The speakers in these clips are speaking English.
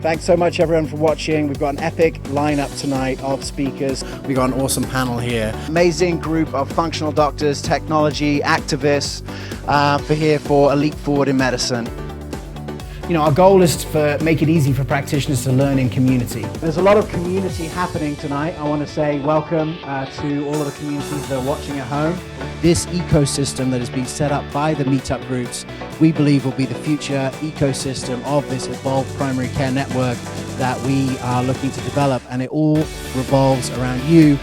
Thanks so much everyone for watching. We've got an epic lineup tonight of speakers. We've got an awesome panel here. Amazing group of functional doctors, technology, activists for a leap forward in medicine. You know, our goal is to make it easy for practitioners to learn in community. There's a lot of community happening tonight. I want to say welcome to all of the communities that are watching at home. This ecosystem that has been set up by the Meetup groups, we believe will be the future ecosystem of this evolved primary care network that we are looking to develop, and it all revolves around you.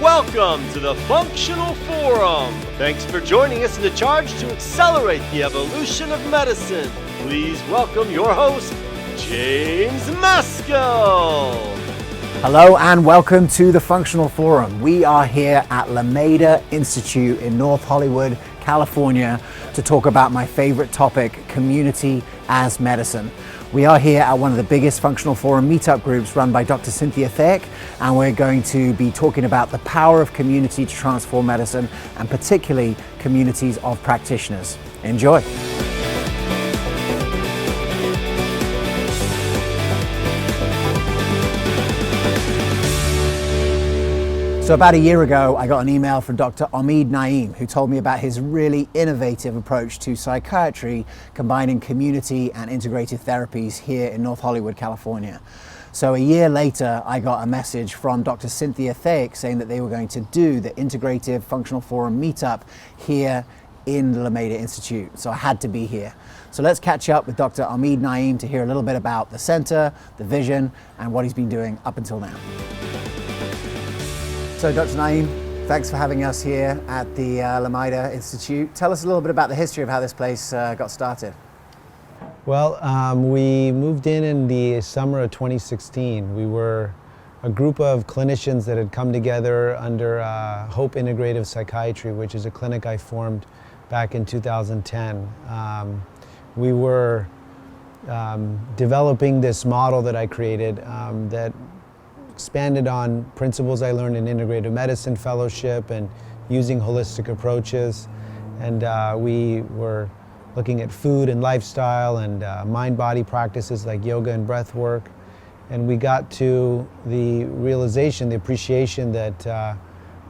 Welcome to the Functional Forum. Thanks for joining us in the charge to accelerate the evolution of medicine. Please welcome your host, James Maskell. Hello and welcome to the Functional Forum. We are here at Lemaitre Institute in North Hollywood, California, to talk about my favorite topic, community as medicine. We are here at one of the biggest Functional Forum meetup groups run by Dr. Cynthia Thayek, and we're going to be talking about the power of community to transform medicine, and particularly communities of practitioners. Enjoy. So about a year ago, I got an email from Dr. Omid Naeem, who told me about his really innovative approach to psychiatry, combining community and integrative therapies here in North Hollywood, California. So a year later, I got a message from Dr. Cynthia Thayek saying that they were going to do the Integrative Functional Forum meetup here in the Lemaitre Institute. So I had to be here. So let's catch up with Dr. Omid Naeem to hear a little bit about the center, the vision, and what he's been doing up until now. So Dr. Naeem, thanks for having us here at the Lemaitre Institute. Tell us a little bit about the history of how this place got started. Well, we moved in the summer of 2016. We were a group of clinicians that had come together under Hope Integrative Psychiatry, which is a clinic I formed back in 2010. We were developing this model that I created that expanded on principles I learned in integrative medicine fellowship and using holistic approaches. And we were looking at food and lifestyle and mind-body practices like yoga and breath work. And we got to the realization, the appreciation that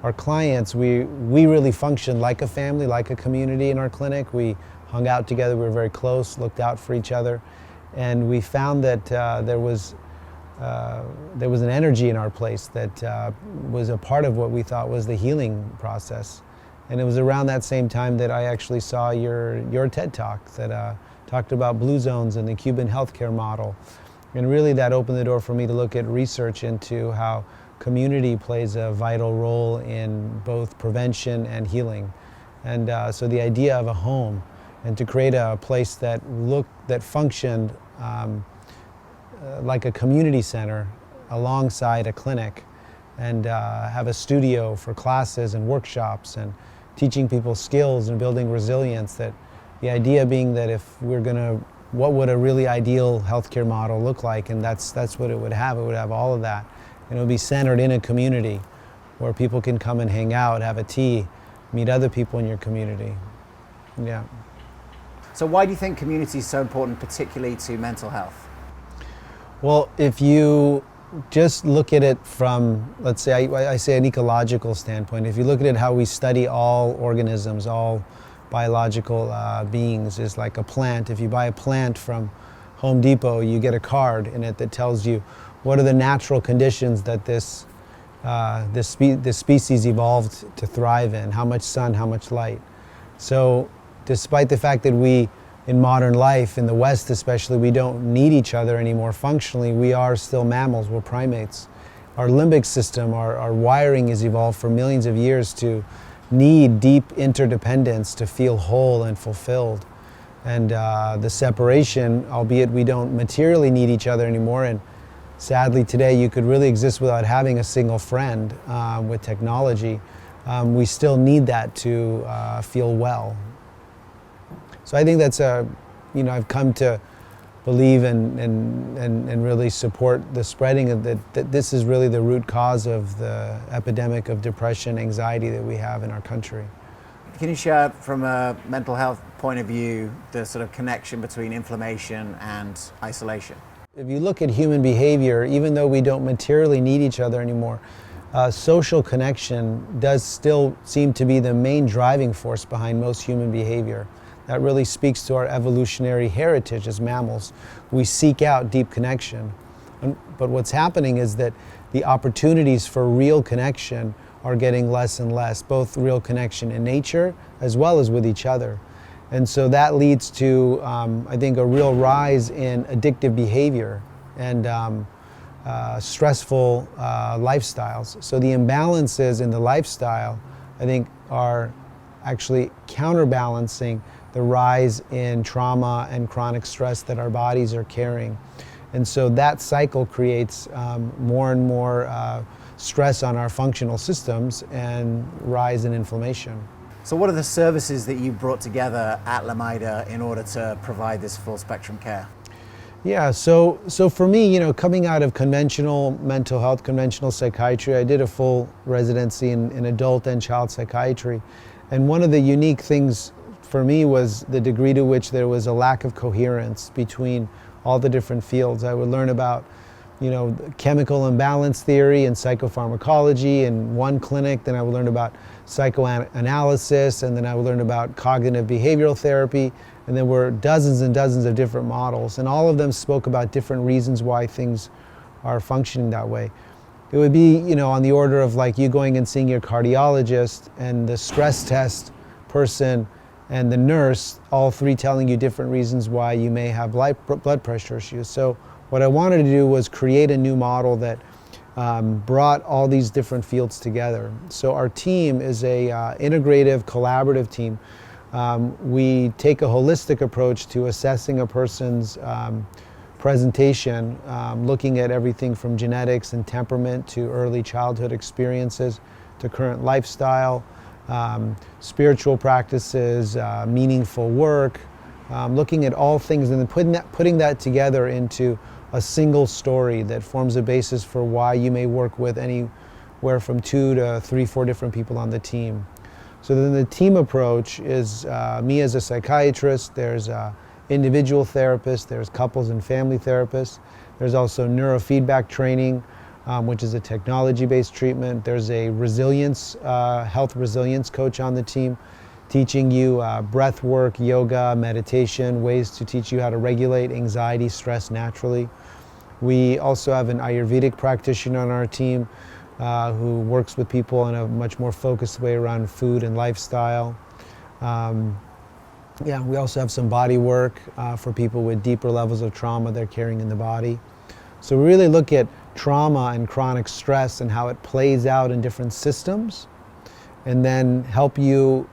our clients, we really functioned like a family, like a community in our clinic. We hung out together, we were very close, looked out for each other. And we found that there was an energy in our place that was a part of what we thought was the healing process. And it was around that same time that I actually saw your TED Talk that talked about blue zones and the Cuban healthcare model. And really that opened the door for me to look at research into how community plays a vital role in both prevention and healing. And so the idea of a home and to create a place that functioned like a community center alongside a clinic, and have a studio for classes and workshops and teaching people skills and building resilience. That the idea being that if we're gonna, what would a really ideal healthcare model look like? And that's what it would have. It would have all of that. And it would be centered in a community where people can come and hang out, have a tea, meet other people in your community. Yeah. So why do you think community is so important, particularly to mental health? Well, if you just look at it from, let's say, I say an ecological standpoint, if you look at it how we study all organisms, all biological beings, is like a plant. If you buy a plant from Home Depot, you get a card in it that tells you what are the natural conditions that this species evolved to thrive in, how much sun, how much light. So despite the fact that we, in modern life, in the West especially, we don't need each other anymore functionally, we are still mammals, we're primates. Our limbic system, our wiring has evolved for millions of years to need deep interdependence to feel whole and fulfilled. And the separation, albeit we don't materially need each other anymore, and sadly today you could really exist without having a single friend with technology, we still need that to feel well. So I think that's I've come to believe and really support the spreading of that this is really the root cause of the epidemic of depression, anxiety that we have in our country. Can you share from a mental health point of view the sort of connection between inflammation and isolation? If you look at human behavior, even though we don't materially need each other anymore, social connection does still seem to be the main driving force behind most human behavior. That really speaks to our evolutionary heritage as mammals. We seek out deep connection. But what's happening is that the opportunities for real connection are getting less and less, both real connection in nature as well as with each other. And so that leads to, I think, a real rise in addictive behavior and stressful lifestyles. So the imbalances in the lifestyle, I think, are actually counterbalancing the rise in trauma and chronic stress that our bodies are carrying. And so that cycle creates more and more stress on our functional systems and rise in inflammation. So what are the services that you brought together at Lemaitre in order to provide this full spectrum care? Yeah, so for me, coming out of conventional mental health, conventional psychiatry, I did a full residency in adult and child psychiatry. And one of the unique things for me was the degree to which there was a lack of coherence between all the different fields. I would learn about, chemical imbalance theory and psychopharmacology in one clinic, then I would learn about psychoanalysis, and then I would learn about cognitive behavioral therapy, and there were dozens and dozens of different models, and all of them spoke about different reasons why things are functioning that way. It would be, on the order of like you going and seeing your cardiologist and the stress test person and the nurse, all three telling you different reasons why you may have blood pressure issues. So what I wanted to do was create a new model that brought all these different fields together. So our team is a integrative, collaborative team. We take a holistic approach to assessing a person's presentation, looking at everything from genetics and temperament to early childhood experiences to current lifestyle, spiritual practices, meaningful work, looking at all things and then putting that together into a single story that forms a basis for why you may work with anywhere from 2 to 3, 4 different people on the team. So then the team approach is me as a psychiatrist, there's individual therapists, there's couples and family therapists, there's also neurofeedback training, which is a technology-based treatment. There's a resilience, health resilience coach on the team, teaching you breath work, yoga, meditation, ways to teach you how to regulate anxiety, stress naturally. We also have an Ayurvedic practitioner on our team who works with people in a much more focused way around food and lifestyle. We also have some body work for people with deeper levels of trauma they're carrying in the body. So we really look at trauma and chronic stress and how it plays out in different systems, and then help you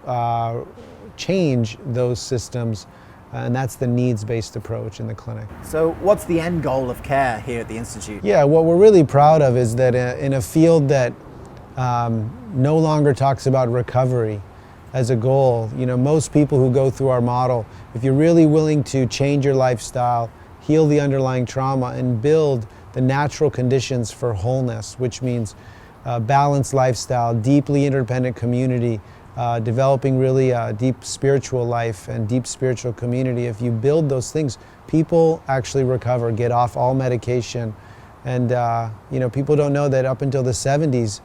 change those systems, and that's the needs-based approach in the clinic. So what's the end goal of care here at the Institute? Yeah, what we're really proud of is that in a field that no longer talks about recovery as a goal, most people who go through our model, if you're really willing to change your lifestyle, heal the underlying trauma, and build the natural conditions for wholeness, which means balanced lifestyle, deeply interdependent community, developing really a deep spiritual life and deep spiritual community. If you build those things, people actually recover, get off all medication. And people don't know that up until the 70s,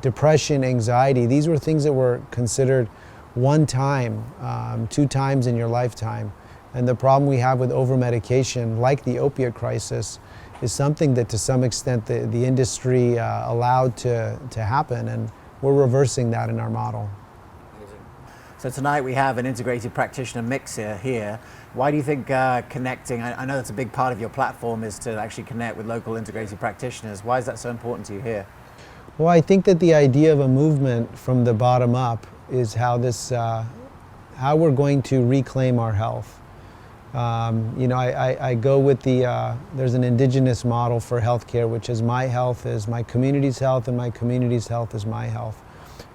depression, anxiety, these were things that were considered one time, 2 times in your lifetime. And the problem we have with over-medication, like the opiate crisis, is something that to some extent the industry allowed to happen, and we're reversing that in our model. So tonight we have an integrated practitioner mix here. Why do you think connecting, I know that's a big part of your platform, is to actually connect with local integrated practitioners. Why is that so important to you here? Well, I think that the idea of a movement from the bottom up is how we're going to reclaim our health. I go with there's an indigenous model for healthcare, which is my health is my community's health and my community's health is my health.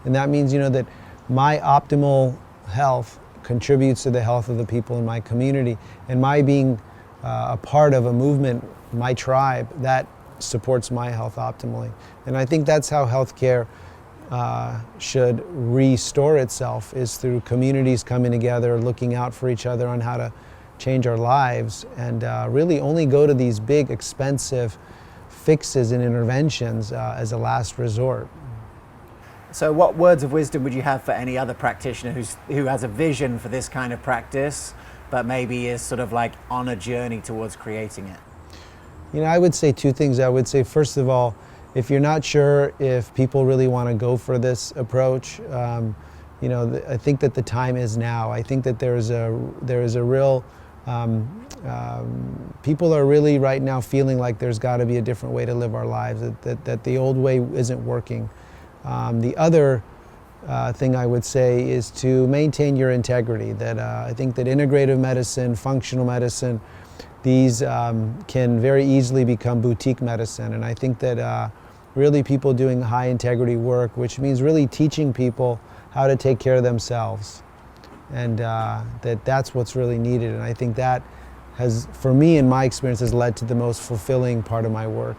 And that means, that my optimal health contributes to the health of the people in my community, and my being a part of a movement, my tribe, that supports my health optimally. And I think that's how healthcare should restore itself, is through communities coming together, looking out for each other on how to change our lives, and really only go to these big, expensive fixes and interventions as a last resort. So what words of wisdom would you have for any other practitioner who has a vision for this kind of practice, but maybe is sort of like on a journey towards creating it? You know, I would say two things. I would say, first of all, if you're not sure if people really want to go for this approach, you know, I think that the time is now. I think that there is a real, people are really right now feeling like there's got to be a different way to live our lives, that the old way isn't working. The other thing I would say is to maintain your integrity. That I think that integrative medicine, functional medicine, these can very easily become boutique medicine. And I think that really people doing high integrity work, which means really teaching people how to take care of themselves, and that's what's really needed. And I think that has, for me, in my experience, has led to the most fulfilling part of my work.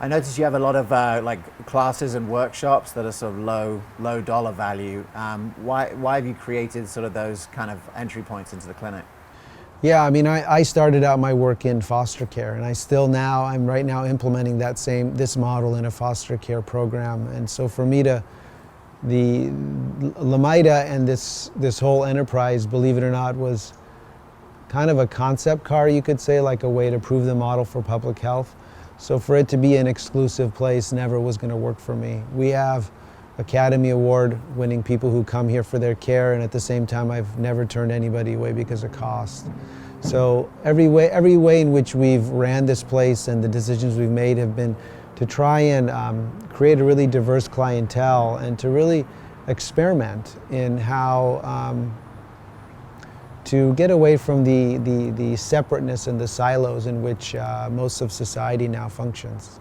I noticed you have a lot of like classes and workshops that are sort of low dollar value. Why have you created sort of those kind of entry points into the clinic? Yeah, I mean, I started out my work in foster care, and I'm right now implementing this model in a foster care program. And so for me the Lemaitre and this whole enterprise, believe it or not, was kind of a concept car, you could say, like a way to prove the model for public health. So for it to be an exclusive place never was going to work for me. We have Academy Award winning people who come here for their care, and at the same time I've never turned anybody away because of cost. So every way in which we've ran this place and the decisions we've made have been to try and create a really diverse clientele and to really experiment in how to get away from the separateness and the silos in which most of society now functions.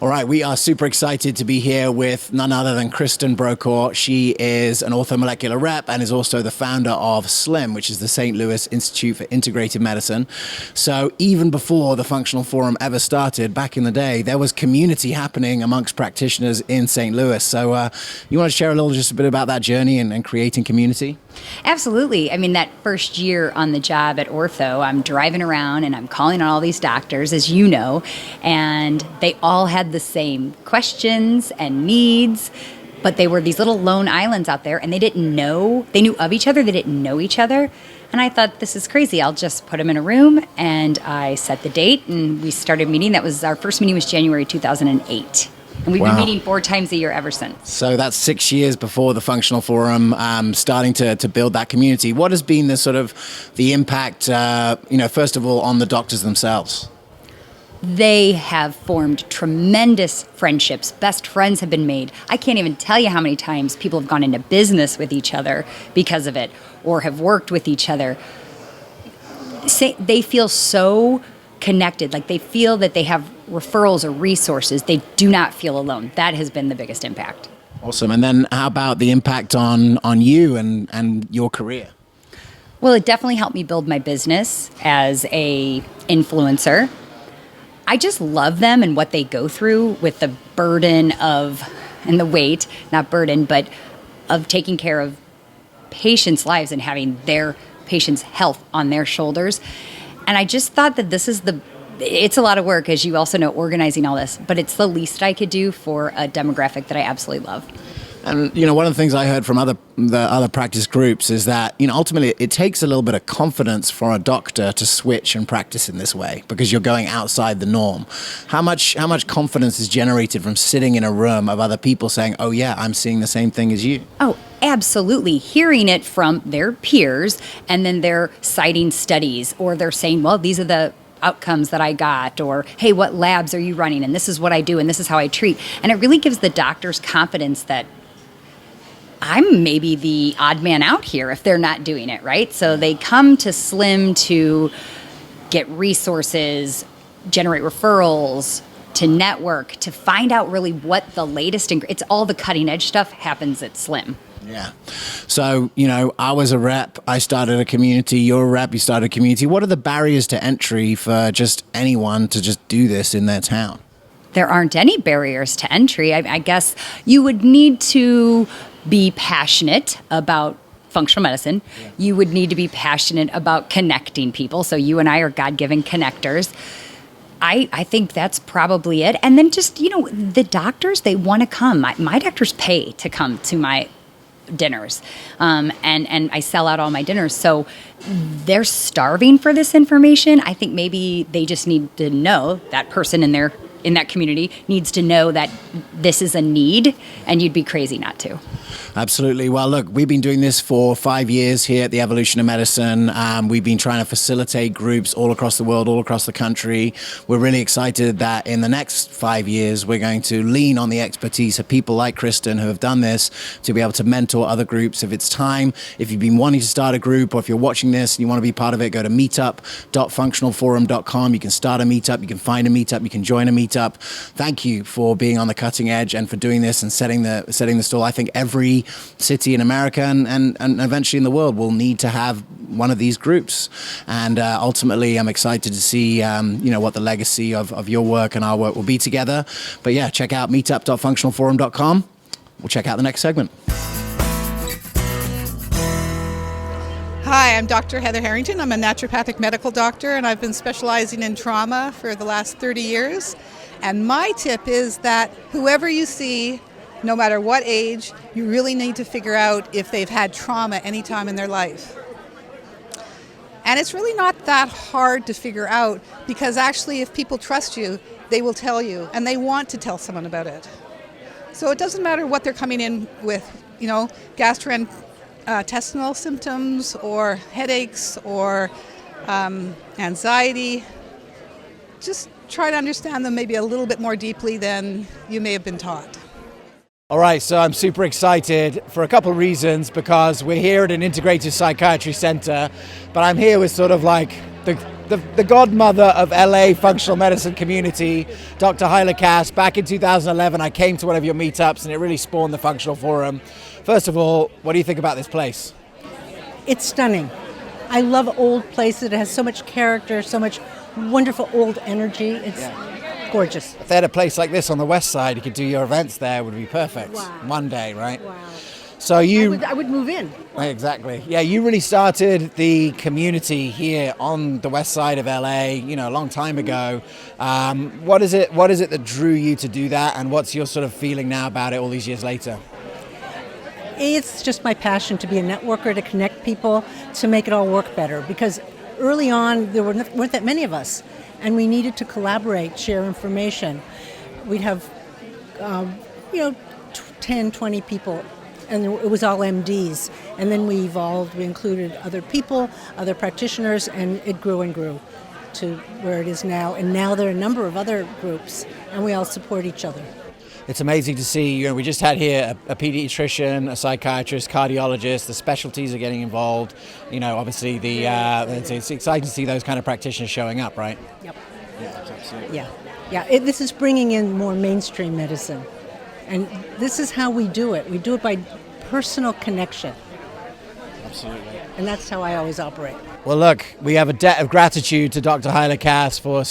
All right, we are super excited to be here with none other than Kristin Brokaw. She is an orthomolecular rep and is also the founder of SLIM, which is the St. Louis Institute for Integrative Medicine. So even before the Functional Forum ever started, back in the day, there was community happening amongst practitioners in St. Louis. So you want to share just a bit about that journey and creating community? Absolutely. I mean, that first year on the job at Ortho, I'm driving around and I'm calling on all these doctors, as you know, and they all had the same questions and needs, but they were these little lone islands out there, and they knew of each other, they didn't know each other. And I thought, this is crazy. I'll just put them in a room, and I set the date, and we started meeting. Our first meeting was January 2008. And we've been meeting 4 times a year ever since. So that's 6 years before the Functional Forum, starting to build that community. What has been the impact, first of all, on the doctors themselves? They have formed tremendous friendships. Best friends have been made. I can't even tell you how many times people have gone into business with each other because of it, or have worked with each other. They feel so connected, like they feel that they have referrals or resources. They do not feel alone. That has been the biggest impact. Awesome. And then how about the impact on you and your career? Well, it definitely helped me build my business as a influencer. I just love them and what they go through with the burden and the weight, not burden, but of taking care of patients' lives and having their patients' health on their shoulders. And I just thought that it's a lot of work, as you also know, organizing all this, but it's the least I could do for a demographic that I absolutely love. And, one of the things I heard from the other practice groups is that, ultimately it takes a little bit of confidence for a doctor to switch and practice in this way because you're going outside the norm. How much confidence is generated from sitting in a room of other people saying, oh yeah, I'm seeing the same thing as you? Oh, absolutely. Hearing it from their peers, and then they're citing studies, or they're saying, well, these are the outcomes that I got, or hey, what labs are you running? And this is what I do, and this is how I treat. And it really gives the doctors confidence that I'm maybe the odd man out here if they're not doing it, right? So they come to SLIM to get resources, generate referrals, to network, to find out really what the latest, it's all the cutting edge stuff happens at SLIM. Yeah. So, I was a rep, I started a community, you're a rep, you started a community. What are the barriers to entry for just anyone to just do this in their town? There aren't any barriers to entry. I guess you would need to be passionate about functional medicine. Yeah. You would need to be passionate about connecting people. So you and I are God-given connectors. I think that's probably it. And then just, the doctors, they want to come. My doctors pay to come to my dinners. And I sell out all my dinners. So they're starving for this information. I think maybe they just need to know, that person in that community needs to know that this is a need, and you'd be crazy not to. Absolutely. Well, look, we've been doing this for 5 years here at the Evolution of Medicine. We've been trying to facilitate groups all across the world, all across the country. We're really excited that in the next 5 years, we're going to lean on the expertise of people like Kristin who have done this to be able to mentor other groups. If it's time, if you've been wanting to start a group, or if you're watching this and you want to be part of it, go to meetup.functionalforum.com. You can start a meetup, you can find a meetup, you can join a meetup. Thank you for being on the cutting edge and for doing this and setting the stall. I think every city in America and eventually in the world will need to have one of these groups. And ultimately, I'm excited to see what the legacy of your work and our work will be together. But yeah, check out meetup.functionalforum.com. We'll check out the next segment. Hi, I'm Dr. Hilah Harrington. I'm a naturopathic medical doctor, and I've been specializing in trauma for the last 30 years. And my tip is that whoever you see, no matter what age, you really need to figure out if they've had trauma any time in their life. And it's really not that hard to figure out, because actually if people trust you, they will tell you, and they want to tell someone about it. So it doesn't matter what they're coming in with, gastrointestinal symptoms or headaches or anxiety. Just try to understand them maybe a little bit more deeply than you may have been taught. All right, so I'm super excited for a couple of reasons, because we're here at an integrative psychiatry center, but I'm here with sort of like the godmother of LA functional medicine community, Dr. Hilah Cast. Back in 2011, I came to one of your meetups and it really spawned the Functional Forum. First of all, what do you think about this place? It's stunning. I love old places. It has so much character, so much wonderful old energy. It's gorgeous. If they had a place like this on the west side, you could do your events there, would be perfect. Wow. One day, right? Wow. So I would move in. Exactly. Yeah, you really started the community here on the west side of LA, a long time ago. What is it that drew you to do that, and what's your sort of feeling now about it all these years later? It's just my passion to be a networker, to connect people, to make it all work better. Because early on, there weren't that many of us, and we needed to collaborate, share information. We'd have, 10, 20 people, and it was all MDs. And then we evolved, we included other people, other practitioners, and it grew and grew to where it is now. And now there are a number of other groups, and we all support each other. It's amazing to see, we just had here a pediatrician, a psychiatrist, cardiologist, the specialties are getting involved. Obviously it's exciting to see those kind of practitioners showing up, right? Yep. Yeah, absolutely. Yeah. This is bringing in more mainstream medicine. And this is how we do it. We do it by personal connection. Absolutely. And that's how I always operate. Well, look, we have a debt of gratitude to Dr. Hilah Cast for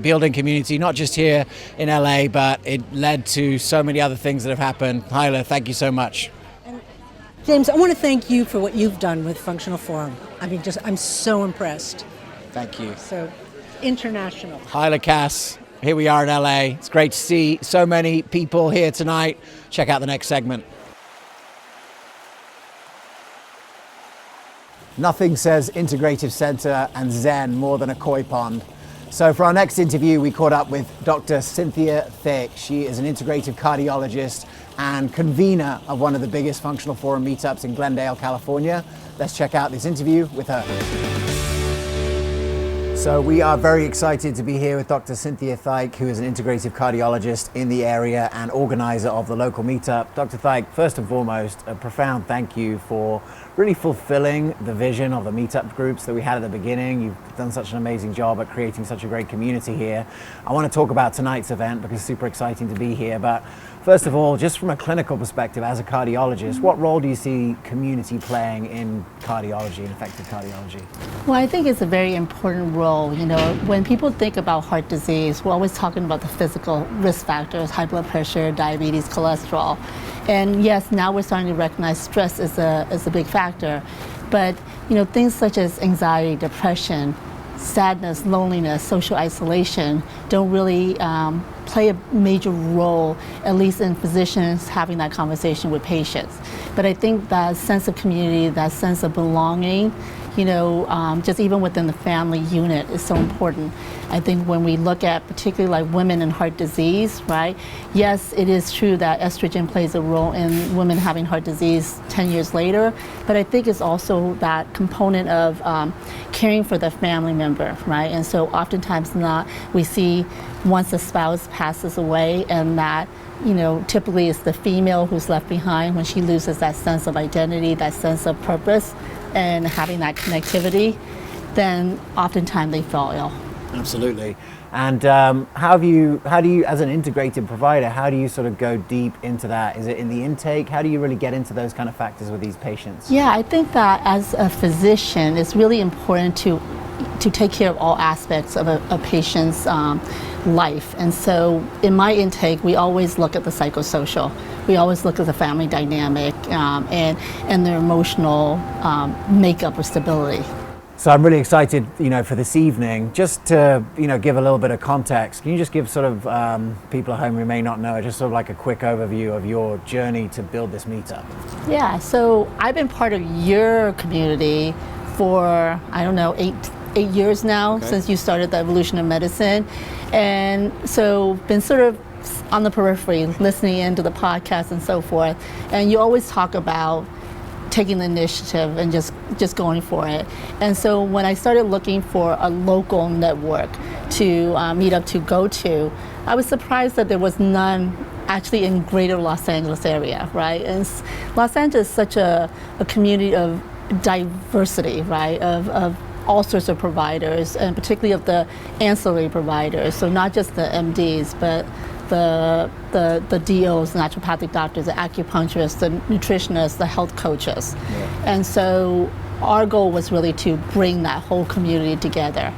building community, not just here in LA, but it led to so many other things that have happened. Hilah, thank you so much. And James, I want to thank you for what you've done with Functional Forum. I'm so impressed. Thank you. So, international. Hilah Cast, here we are in LA. It's great to see so many people here tonight. Check out the next segment. Nothing says integrative center and Zen more than a koi pond. So for our next interview, we caught up with Dr. Cynthia Thick. She is an integrative cardiologist and convener of one of the biggest Functional Forum meetups in Glendale, California. Let's check out this interview with her. So we are very excited to be here with Dr. Cynthia Thick, who is an integrative cardiologist in the area and organizer of the local meetup. Dr. Thick, first and foremost, a profound thank you for really fulfilling the vision of the meetup groups that we had at the beginning. You've done such an amazing job at creating such a great community here. I want to talk about tonight's event because it's super exciting to be here. But first of all, just from a clinical perspective, as a cardiologist, what role do you see community playing in cardiology and effective cardiology? Well, I think it's a very important role role. You know, when people think about heart disease, we're always talking about the physical risk factors, high blood pressure, diabetes, cholesterol. And yes, now we're starting to recognize stress is a big factor. But, you know, things such as anxiety, depression, sadness, loneliness, social isolation don't really play a major role, at least in physicians having that conversation with patients. But I think that sense of community, that sense of belonging, you know, just even within the family unit is so important. I think when we look at particularly like women and heart disease, right? Yes, it is true that estrogen plays a role in women having heart disease 10 years later, but I think it's also that component of caring for the family member, right? And so oftentimes we see once a spouse passes away and that, you know, typically it's the female who's left behind when she loses that sense of identity, that sense of purpose, and having that connectivity, then oftentimes they fall ill. Absolutely. And how do you, as an integrated provider, how do you sort of go deep into that? Is it in the intake? How do you really get into those kind of factors with these patients? Yeah, I think that as a physician, it's really important to take care of all aspects of a patient's life. And so in my intake, we always look at the psychosocial. We always look at the family dynamic and their emotional makeup or stability. So I'm really excited, you know, for this evening. Just to, you know, give a little bit of context, can you just give sort of people at home who may not know, just sort of like a quick overview of your journey to build this meetup? Yeah, so I've been part of your community for, I don't know, eight years now, since you started the evolution of medicine. And so been sort of on the periphery, listening into the podcast and so forth. And you always talk about taking the initiative and just going for it. And so when I started looking for a local network to meet up to go to, I was surprised that there was none actually in greater Los Angeles area, right? And Los Angeles is such a community of diversity, right? Of all sorts of providers, and particularly of the ancillary providers. So not just the MDs, but the DOs, the naturopathic doctors, the acupuncturists, the nutritionists, the health coaches. Yeah. And so our goal was really to bring that whole community together.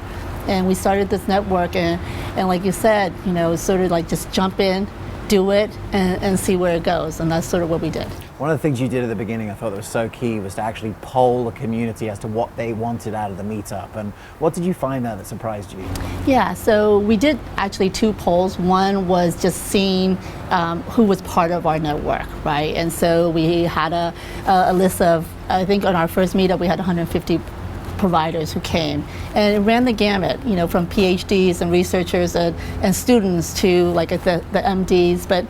And we started this network, and like you said, you know, sort of like just jump in, do it, and see where it goes. And that's sort of what we did. One of the things you did at the beginning I thought that was so key was to actually poll the community as to what they wanted out of the meetup. And what did you find there that surprised you? Yeah, so we did actually 2 polls. One was just seeing who was part of our network, right? And so we had a list of, I think on our first meetup we had 150 providers who came, and it ran the gamut, you know, from PhDs and researchers and students to like the MDs, but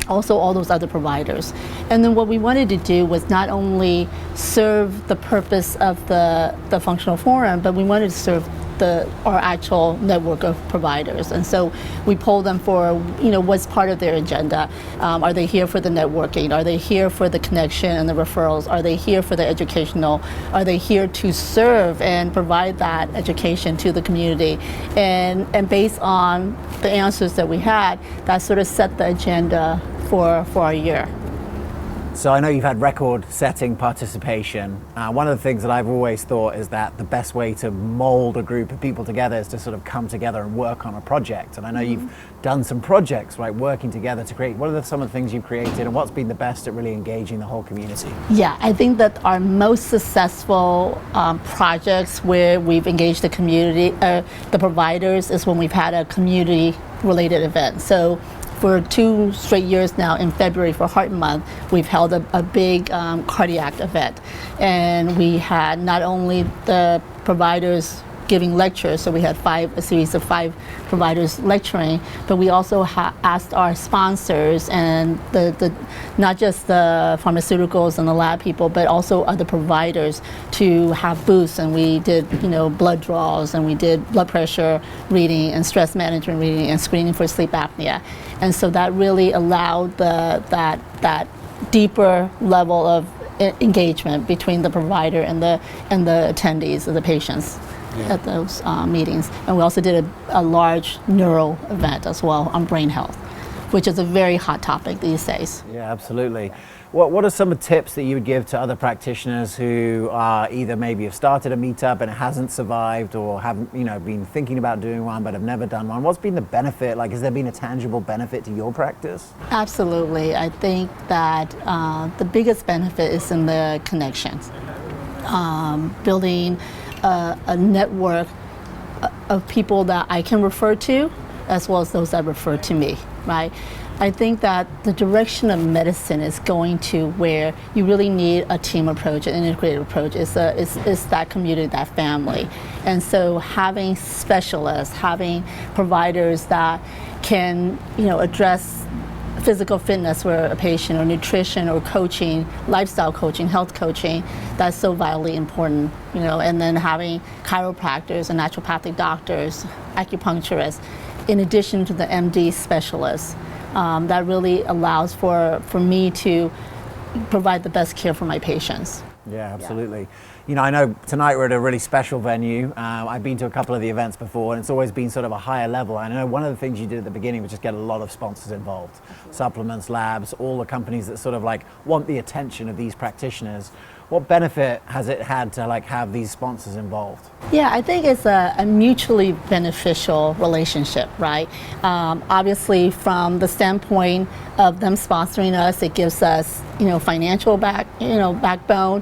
also all those other providers. And then what we wanted to do was not only serve the purpose of the functional forum, but we wanted to serve our actual network of providers. And so we polled them for, you know, what's part of their agenda. Are they here for the networking? Are they here for the connection and the referrals? Are they here for the educational? Are they here to serve and provide that education to the community? And based on the answers that we had, that sort of set the agenda for our year. So I know you've had record-setting participation. One of the things that I've always thought is that the best way to mold a group of people together is to sort of come together and work on a project. And I know you've done some projects, right, working together to create. What are some of the things you've created, and what's been the best at really engaging the whole community? Yeah, I think that our most successful projects where we've engaged the community, the providers, is when we've had a community-related event. So for 2 straight years now, in February for Heart Month, we've held a big cardiac event. And we had not only the providers giving lectures, so we had a series of 5 providers lecturing, but we also asked our sponsors and not just the pharmaceuticals and the lab people, but also other providers to have booths. And we did, you know, blood draws, and we did blood pressure reading and stress management reading and screening for sleep apnea. And so that really allowed that deeper level of engagement between the provider and the attendees, or the patients. Yeah. At those meetings. And we also did a large neuro event as well on brain health, which is a very hot topic these days. Yeah, absolutely. What are some of the tips that you would give to other practitioners who either maybe have started a meetup and it hasn't survived, or haven't, been thinking about doing one but have never done one? What's been the benefit? Like, has there been a tangible benefit to your practice? Absolutely. I think that the biggest benefit is in the connections. Building a network of people that I can refer to, as well as those that refer to me, right? I think that the direction of medicine is going to where you really need a team approach, an integrated approach. It's that community, that family. And so having specialists, having providers that can, address physical fitness for a patient, or nutrition, or coaching, lifestyle coaching, health coaching, that's so vitally important, and then having chiropractors and naturopathic doctors, acupuncturists, in addition to the MD specialists. That really allows for me to provide the best care for my patients. Yeah, absolutely. I know tonight we're at a really special venue. I've been to a couple of the events before, and it's always been sort of a higher level. I know one of the things you did at the beginning was just get a lot of sponsors involved. Supplements, labs, all the companies that sort of want the attention of these practitioners. What benefit has it had to have these sponsors involved? Yeah, I think it's a mutually beneficial relationship, right? Obviously, from the standpoint of them sponsoring us, it gives us, financial backbone.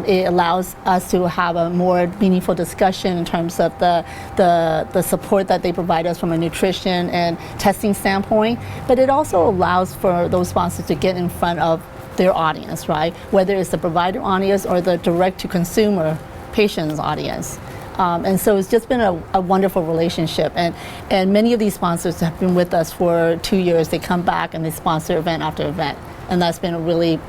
It allows us to have a more meaningful discussion in terms of the support that they provide us from a nutrition and testing standpoint. But it also allows for those sponsors to get in front of their audience, right? Whether it's the provider audience or the direct-to-consumer patient's audience. And so it's just been a wonderful relationship. And many of these sponsors have been with us for 2 years. They come back and they sponsor event after event. And that's been a really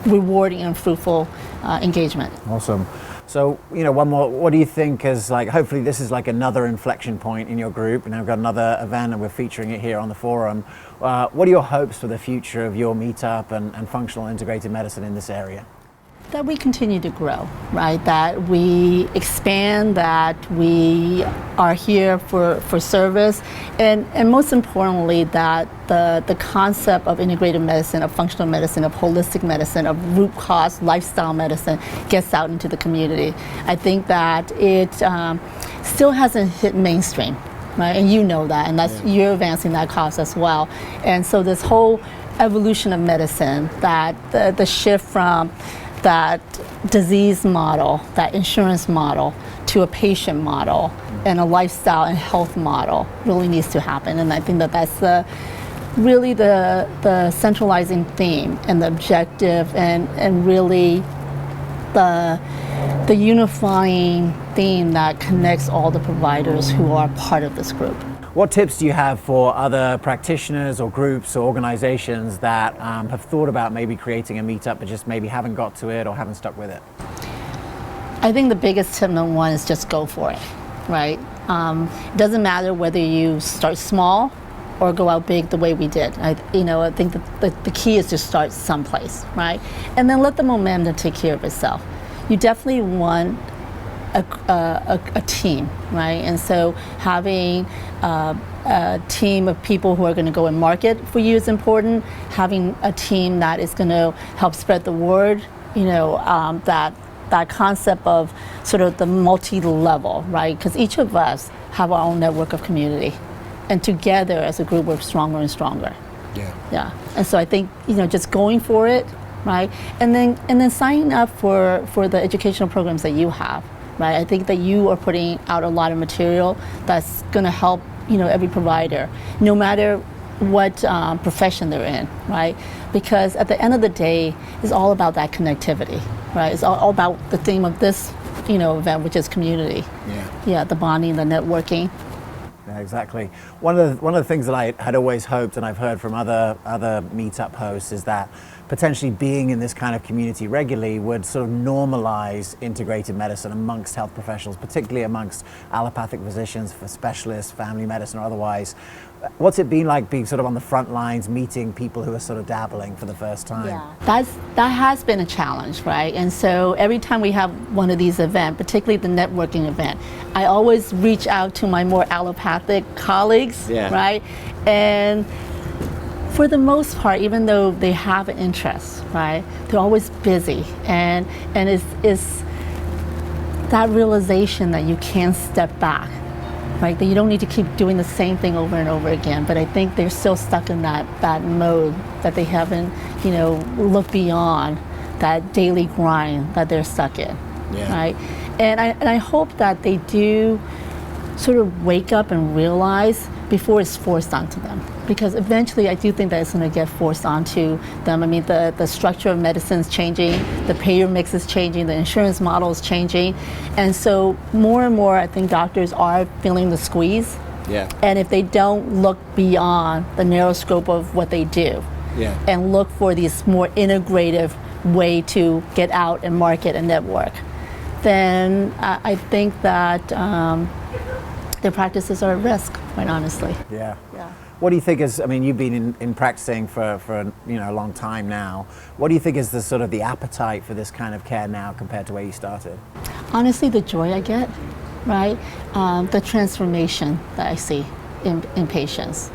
rewarding and fruitful engagement. Awesome. So, one more, what do you think is hopefully this is another inflection point in your group, and we've got another event and we're featuring it here on the forum. What are your hopes for the future of your meetup and functional integrated medicine in this area? That we continue to grow, right? That we expand, that we are here for service, and most importantly, that the concept of integrative medicine, of functional medicine, of holistic medicine, of root cause lifestyle medicine gets out into the community. I think that it still hasn't hit mainstream, right? And you know that, and that's you're advancing that cause as well. And so this whole evolution of medicine, that the shift from that disease model, that insurance model, to a patient model and a lifestyle and health model really needs to happen. And I think that that's really the centralizing theme and the objective, and really the unifying theme that connects all the providers who are part of this group. What tips do you have for other practitioners or groups or organizations that have thought about maybe creating a meetup but just maybe haven't got to it or haven't stuck with it? I think the biggest tip number one is just go for it, right? It doesn't matter whether you start small or go out big the way we did. I think the key is to start someplace, right? And then let the momentum take care of itself. You definitely want a team, right? And so having a team of people who are going to go and market for you is important. Having a team that is going to help spread the word, that concept of sort of the multi-level, right? Because each of us have our own network of community, and together as a group we're stronger and stronger. Yeah. And so I think just going for it, right? And then signing up for the educational programs that you have. Right, I think that you are putting out a lot of material that's going to help, every provider, no matter what profession they're in, right? Because at the end of the day, it's all about that connectivity, right? It's all about the theme of this, event, which is community. Yeah, the bonding, the networking. Yeah, exactly. One of the things that I had always hoped, and I've heard from other meetup hosts, is that potentially being in this kind of community regularly would sort of normalize integrated medicine amongst health professionals, particularly amongst allopathic physicians, for specialists, family medicine or otherwise. What's it been like being sort of on the front lines, meeting people who are sort of dabbling for the first time? Yeah, that has been a challenge, right? And so every time we have one of these events, particularly the networking event, I always reach out to my more allopathic colleagues, right? And For the most part, even though they have an interest, right, they're always busy, and it's that realization that you can step back, right, that you don't need to keep doing the same thing over and over again. But I think they're still stuck in that mode that they haven't, looked beyond that daily grind that they're stuck in, right? And I hope that they do sort of wake up and realize before it's forced onto them. Because eventually I do think that it's going to get forced onto them. I mean, the structure of medicine is changing, the payer mix is changing, the insurance model is changing. And so more and more, I think doctors are feeling the squeeze. Yeah. And if they don't look beyond the narrow scope of what they do, and look for this more integrative way to get out and market and network, then I think that their practices are at risk, quite honestly. Yeah. What do you think is, I mean, you've been in practicing for a long time now. What do you think is the sort of the appetite for this kind of care now compared to where you started? Honestly, the joy I get, right? The transformation that I see in patients.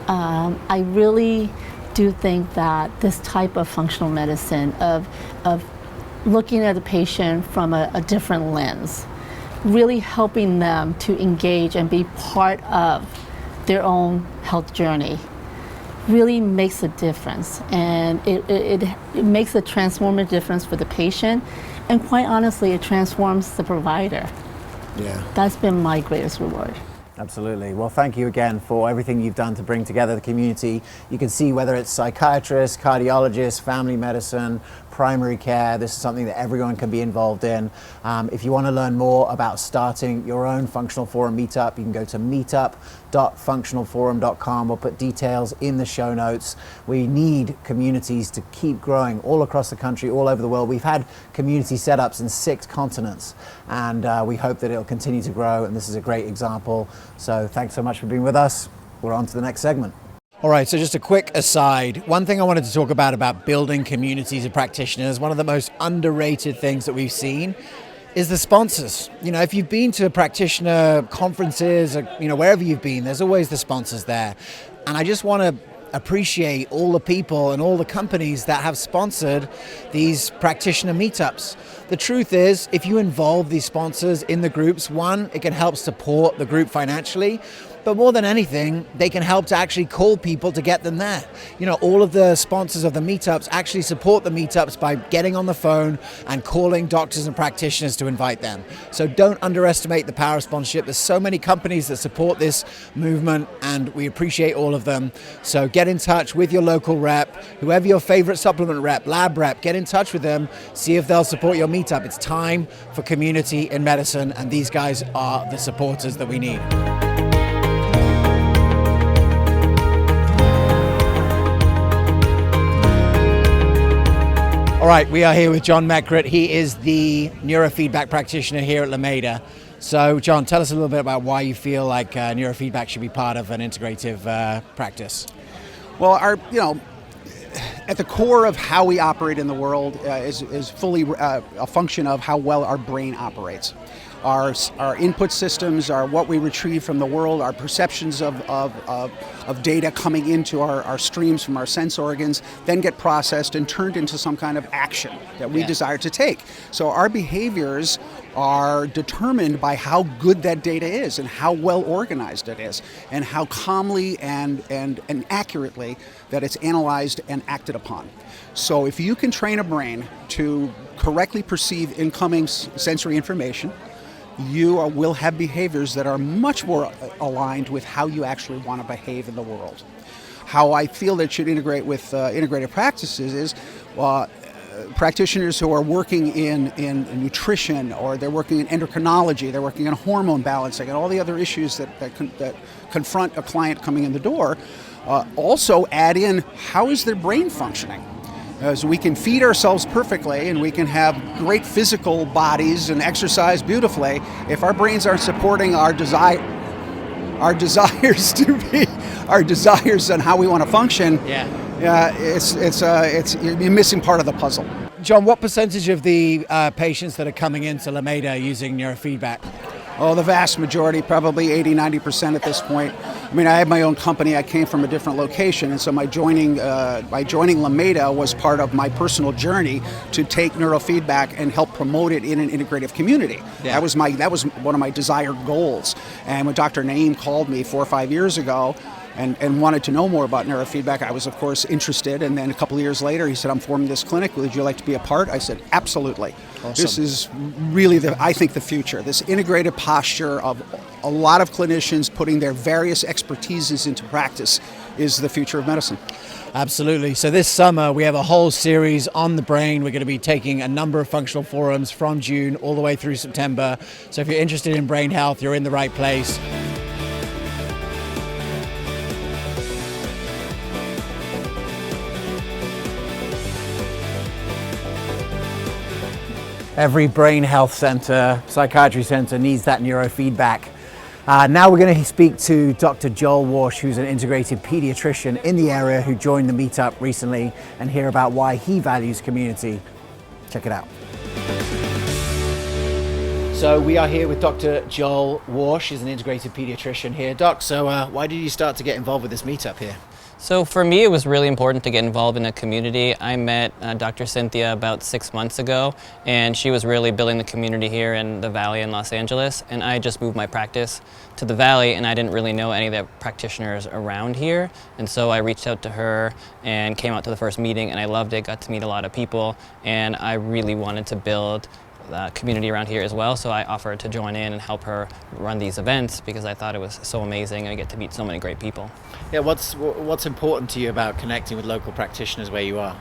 I really do think that this type of functional medicine of looking at the patient from a different lens, really helping them to engage and be part of their own health journey, really makes a difference. And it makes a transformative difference for the patient, and quite honestly, it transforms the provider. Yeah. That's been my greatest reward. Absolutely. Well, thank you again for everything you've done to bring together the community. You can see whether it's psychiatrists, cardiologists, family medicine, primary care, this is something that everyone can be involved in. If you want to learn more about starting your own Functional Forum meetup, you can go to meetup.functionalforum.com. We'll put details in the show notes. We need communities to keep growing all across the country, all over the world. We've had community setups in 6 continents, and we hope that it'll continue to grow, and this is a great example. So thanks so much for being with us. We're on to the next segment. All right, so just a quick aside. One thing I wanted to talk about building communities of practitioners, one of the most underrated things that we've seen is the sponsors. If you've been to practitioner conferences or, wherever you've been, there's always the sponsors there. And I just want to appreciate all the people and all the companies that have sponsored these practitioner meetups. The truth is, if you involve these sponsors in the groups, one, it can help support the group financially, but more than anything, they can help to actually call people to get them there. All of the sponsors of the meetups actually support the meetups by getting on the phone and calling doctors and practitioners to invite them. So don't underestimate the power of sponsorship. There's so many companies that support this movement, and we appreciate all of them. So get in touch with your local rep, whoever your favorite supplement rep, lab rep, get in touch with them, see if they'll support your meetup. It's time for community in medicine, and these guys are the supporters that we need. All right, we are here with John Mack. He is the neurofeedback practitioner here at Lemaitre. So, John, tell us a little bit about why you feel like neurofeedback should be part of an integrative practice. Well, at the core of how we operate in the world is fully a function of how well our brain operates. Our input systems are what we retrieve from the world, our perceptions of data coming into our streams from our sense organs, then get processed and turned into some kind of action that we desire to take. So our behaviors are determined by how good that data is and how well organized it is and how calmly and accurately that it's analyzed and acted upon. So if you can train a brain to correctly perceive incoming sensory information, you will have behaviors that are much more aligned with how you actually want to behave in the world. How I feel that should integrate with integrative practices is practitioners who are working in nutrition, or they're working in endocrinology, they're working in hormone balancing, and all the other issues that confront a client coming in the door, also add in how is their brain functioning. So we can feed ourselves perfectly and we can have great physical bodies and exercise beautifully. If our brains aren't supporting our desires and how we want to function, you're missing part of the puzzle. John, what percentage of the patients that are coming into Lemaitre are using neurofeedback? Oh, the vast majority, probably 80-90% at this point. I mean, I had my own company. I came from a different location, and so my joining Lemaitre was part of my personal journey to take neurofeedback and help promote it in an integrative community. Yeah. That was one of my desired goals. And when Dr. Naeem called me 4 or 5 years ago, and wanted to know more about neurofeedback, I was, of course, interested. And then a couple of years later, he said, I'm forming this clinic. Would you like to be a part? I said, absolutely. Awesome. This is really, I think, the future. This integrated posture of a lot of clinicians putting their various expertises into practice is the future of medicine. Absolutely. So this summer we have a whole series on the brain. We're going to be taking a number of functional forums from June all the way through September. So if you're interested in brain health, you're in the right place. Every brain health center, psychiatry center needs that neurofeedback. Now we're going to speak to Dr. Joel Walsh, who's an integrated pediatrician in the area who joined the Meetup recently, and hear about why he values community. Check it out. So we are here with Dr. Joel Walsh. He's an integrated pediatrician here. Doc, so why did you start to get involved with this Meetup here? So for me, it was really important to get involved in a community. I met Dr. Cynthia about 6 months ago, and she was really building the community here in the Valley in Los Angeles. And I just moved my practice to the Valley, and I didn't really know any of the practitioners around here. And so I reached out to her and came out to the first meeting, and I loved it, got to meet a lot of people, and I really wanted to build the community around here as well, so I offered to join in and help her run these events because I thought it was so amazing and I get to meet so many great people. Yeah, what's important to you about connecting with local practitioners where you are?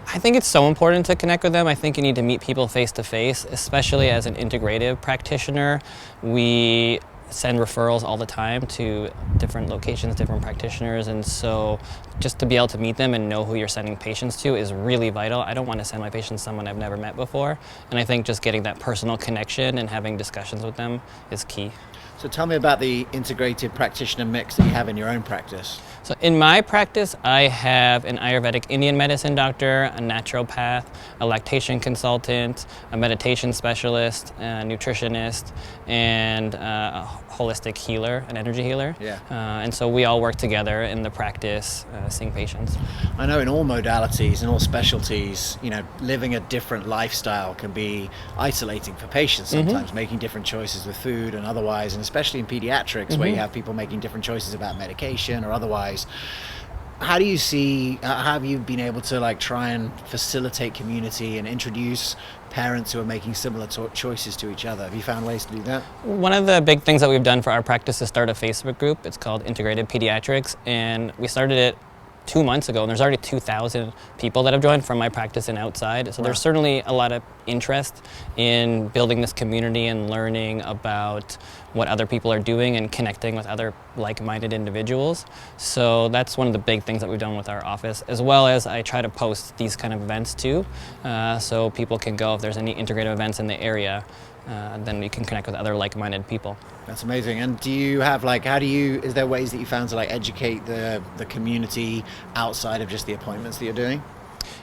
I think it's so important to connect with them. I think you need to meet people face to face, especially as an integrative practitioner. We send referrals all the time to different locations, different practitioners, and so just to be able to meet them and know who you're sending patients to is really vital. I don't want to send my patients to someone I've never met before, and I think just getting that personal connection and having discussions with them is key. So tell me about the integrated practitioner mix that you have in your own practice. So in my practice, I have an Ayurvedic Indian medicine doctor, a naturopath, a lactation consultant, a meditation specialist, a nutritionist, and a holistic healer, an energy healer. Yeah. And so we all work together in the practice, seeing patients. I know in all modalities and all specialties, living a different lifestyle can be isolating for patients sometimes, making different choices with food and otherwise, and especially in pediatrics where you have people making different choices about medication or otherwise. How do you see, how have you been able to try and facilitate community and introduce parents who are making similar choices to each other? Have you found ways to do that? One of the big things that we've done for our practice is start a Facebook group. It's called Integrative Pediatrics, and we started it 2 months ago, and there's already 2,000 people that have joined from my practice and outside. So there's certainly a lot of interest in building this community and learning about what other people are doing and connecting with other like-minded individuals. So that's one of the big things that we've done with our office, as well as I try to post these kind of events too, so people can go if there's any integrative events in the area. Then we can connect with other like-minded people. That's amazing. And do you have is there ways that you found to educate the community outside of just the appointments that you're doing?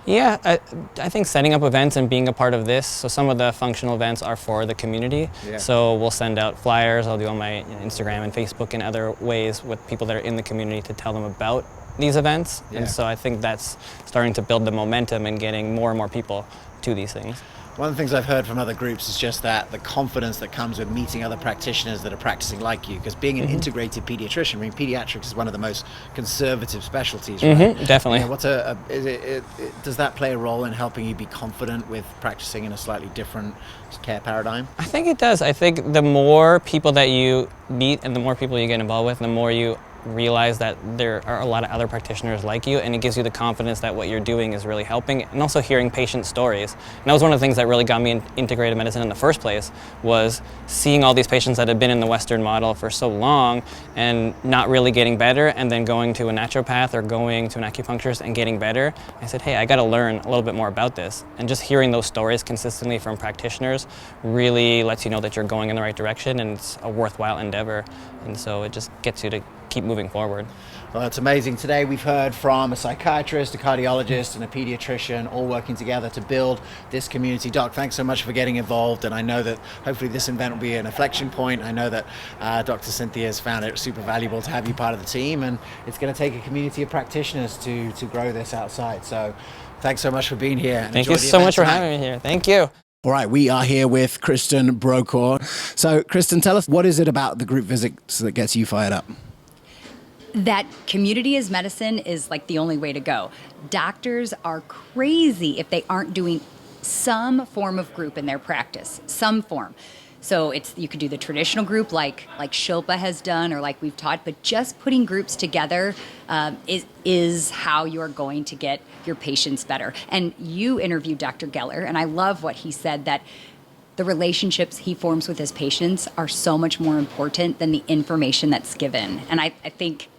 Yeah, I think setting up events and being a part of this, so some of the functional events are for the community. Yeah. So we'll send out flyers, I'll do on my Instagram and Facebook and other ways with people that are in the community to tell them about these events. Yeah. And so I think that's starting to build the momentum and getting more and more people to these things. One of the things I've heard from other groups is just that the confidence that comes with meeting other practitioners that are practicing like you, because being an integrated pediatrician, I mean, pediatrics is one of the most conservative specialties, right? Definitely. Does that play a role in helping you be confident with practicing in a slightly different care paradigm? I think it does. I think the more people that you meet and the more people you get involved with, the more you realize that there are a lot of other practitioners like you, and it gives you the confidence that what you're doing is really helping, and also hearing patient stories. And that was one of the things that really got me in integrative medicine in the first place, was seeing all these patients that had been in the Western model for so long and not really getting better, and then going to a naturopath or going to an acupuncturist and getting better. I said, hey, I got to learn a little bit more about this. And just hearing those stories consistently from practitioners really lets you know that you're going in the right direction and it's a worthwhile endeavor. And so it just gets you to keep moving forward. Well, that's amazing. Today we've heard from a psychiatrist, a cardiologist, and a pediatrician all working together to build this community. Doc, thanks so much for getting involved, and I know that hopefully this event will be an inflection point. I know that Dr. Cynthia has found it super valuable to have you part of the team, and it's going to take a community of practitioners to grow this outside. So thanks so much for being here. And Thank you so much for having me here. Thank you. All right, we are here with Kristin Brokaw. So, Kristin, tell us, what is it about the group visits that gets you fired up? That community as medicine is like the only way to go. Doctors are crazy if they aren't doing some form of group in their practice, some form. So you could do the traditional group like Shilpa has done or like we've taught, but just putting groups together is how you're going to get your patients better. And you interviewed Dr. Geller, and I love what he said, that the relationships he forms with his patients are so much more important than the information that's given. And I think,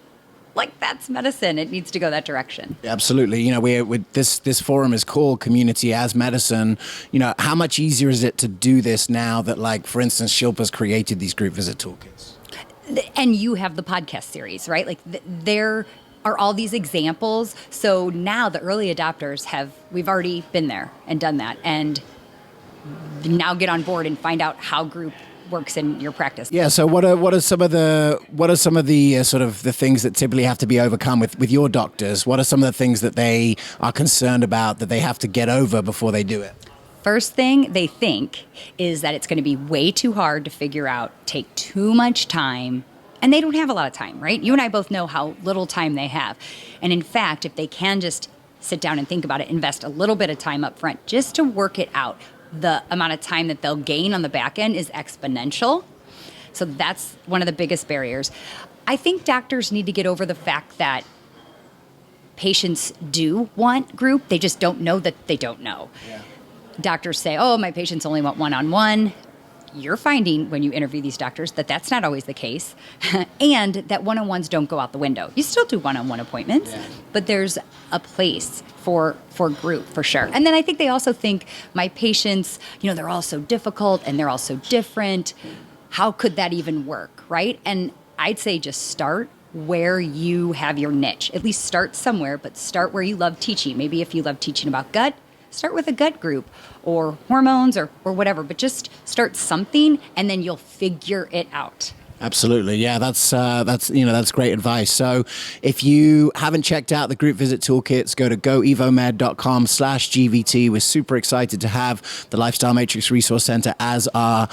like, that's medicine. It needs to go that direction. Absolutely. You know, this forum is called Community as Medicine. You know, how much easier is it to do this now that, like, for instance, Shilpa's created these group visit toolkits? And you have the podcast series, right? Like, there are all these examples. So now the early adopters we've already been there and done that. And now get on board and find out how group works in your practice. Yeah. So what are some of the sort of the things that typically have to be overcome with your doctors? What are some of the things that they are concerned about that they have to get over before they do it? First thing they think is that it's going to be way too hard to figure out, take too much time, and they don't have a lot of time, right? You and I both know how little time they have. And in fact, if they can just sit down and think about it, invest a little bit of time up front just to work it out, the amount of time that they'll gain on the back end is exponential. So that's one of the biggest barriers. I think doctors need to get over the fact that patients do want group. They just don't know that they don't know. Yeah. Doctors say, oh, my patients only want one-on-one. You're finding when you interview these doctors that that's not always the case, and that one-on-ones don't go out the window. You still do one-on-one appointments, but there's a place for group for sure. And then I think they also think my patients, you know, they're all so difficult and they're all so different. How could that even work, right? And I'd say just start where you have your niche. At least start somewhere, but start where you love teaching. Maybe if you love teaching about gut, start with a gut group or hormones or whatever, but just start something and then you'll figure it out. Absolutely. Yeah, that's great advice. So if you haven't checked out the group visit toolkits, go to goevomed.com/GVT. We're super excited to have the Lifestyle Matrix Resource Center as our